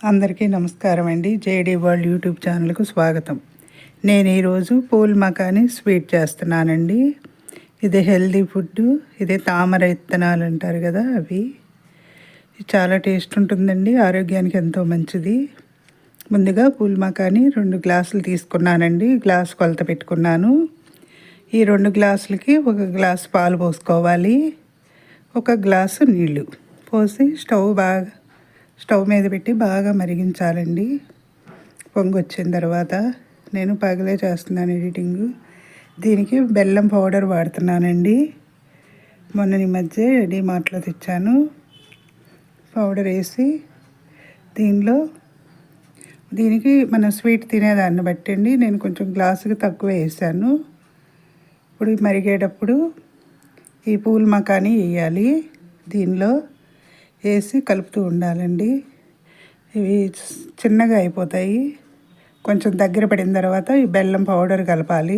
అందరికీ నమస్కారం అండి. జేడీ వరల్డ్ యూట్యూబ్ ఛానల్కు స్వాగతం. నేను ఈరోజు పూల్ మకాని స్వీట్ చేస్తున్నానండి. ఇది హెల్దీ ఫుడ్. ఇది తామర విత్తనాలు అంటారు కదా, అవి చాలా టేస్ట్ ఉంటుందండి, ఆరోగ్యానికి ఎంతో మంచిది. ముందుగా పూల్ మకాని 2 గ్లాసులు తీసుకున్నానండి. గ్లాస్ కొలత పెట్టుకున్నాను. ఈ 2 గ్లాసులకి 1 గ్లాసు పాలు పోసుకోవాలి. 1 గ్లాసు నీళ్ళు పోసి స్టవ్ మీద పెట్టి బాగా మరిగించాలండి. పొంగు వచ్చిన తర్వాత నేను పగలే చేస్తున్నాను ఎడిటింగ్. దీనికి బెల్లం పౌడర్ వాడుతున్నానండి. మొన్న ఈ మధ్య డీమార్ట్లో తెచ్చాను. పౌడర్ వేసి దీనికి మన స్వీట్ తినేదాన్ని బట్టి అండి నేను కొంచెం గ్లాసుకి తక్కువ వేసాను. ఇప్పుడు మరిగేటప్పుడు ఈ పూల్ మకాని వేయాలి. దీనిలో వేసి కలుపుతూ ఉండాలండి. ఇవి చిన్నగా అయిపోతాయి. కొంచెం దగ్గర పడిన తర్వాత ఈ బెల్లం పౌడర్ కలపాలి.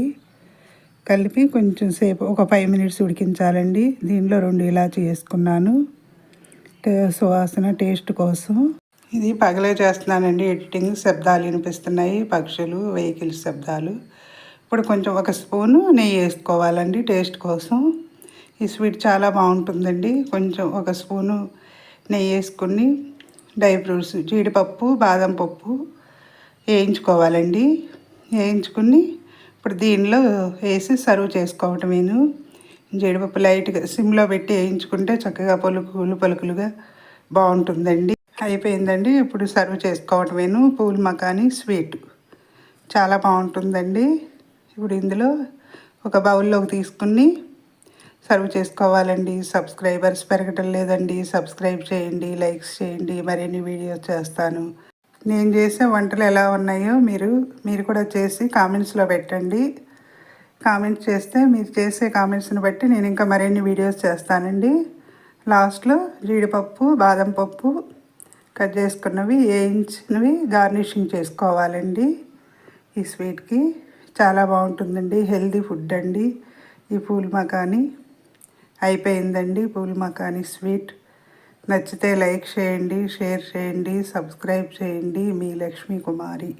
కలిపి కొంచెం సేపు ఒక 5 మినిట్స్ ఉడికించాలండి. దీనిలో 2 ఇలాచీ వేసుకున్నాను సువాసన టేస్ట్ కోసం. ఇది పగలే చేస్తున్నానండి ఎడిటింగ్. శబ్దాలు వినిపిస్తున్నాయి, పక్షులు, వెహికల్స్ శబ్దాలు. ఇప్పుడు కొంచెం 1 స్పూను నెయ్యి వేసుకోవాలండి టేస్ట్ కోసం. ఈ స్వీట్ చాలా బాగుంటుందండి. కొంచెం 1 స్పూను నెయ్యి వేసుకుని డ్రై ఫ్రూట్స్, జీడిపప్పు, బాదం పప్పు వేయించుకోవాలండి. వేయించుకుని ఇప్పుడు దీనిలో వేసి సర్వ్ చేసుకోవటమేను. జీడిపప్పు లైట్గా సిమ్లో పెట్టి వేయించుకుంటే చక్కగా పలుకులుగా బాగుంటుందండి. అయిపోయిందండి. ఇప్పుడు సర్వ్ చేసుకోవటమేను. పూల్ మకాని స్వీట్ చాలా బాగుంటుందండి. ఇప్పుడు ఇందులో ఒక బౌల్లోకి తీసుకుని సర్వ్ చేసుకోవాలండి. సబ్స్క్రైబర్స్ పెరగటం లేదండి. సబ్స్క్రైబ్ చేయండి, లైక్స్ చేయండి. మరిన్ని వీడియోస్ చేస్తాను. నేను చేసే వంటలు ఎలా ఉన్నాయో మీరు కూడా చేసి కామెంట్స్లో పెట్టండి. కామెంట్స్ చేస్తే మీరు చేసే కామెంట్స్ని బట్టి నేను ఇంకా మరిన్ని వీడియోస్ చేస్తానండి. లాస్ట్లో జీడిపప్పు, బాదం పప్పు కట్ చేసుకున్నవి వేయించినవి గార్నిషింగ్ చేసుకోవాలండి. ఈ స్వీట్కి చాలా బాగుంటుందండి. హెల్దీ ఫుడ్ అండి ఈ పూల్ మకాని. అయిపోయిందండి పూల్ మకాని స్వీట్. నచ్చితే లైక్ చేయండి, షేర్ చేయండి, సబ్స్క్రైబ్ చేయండి. మీ లక్ష్మీ కుమారి.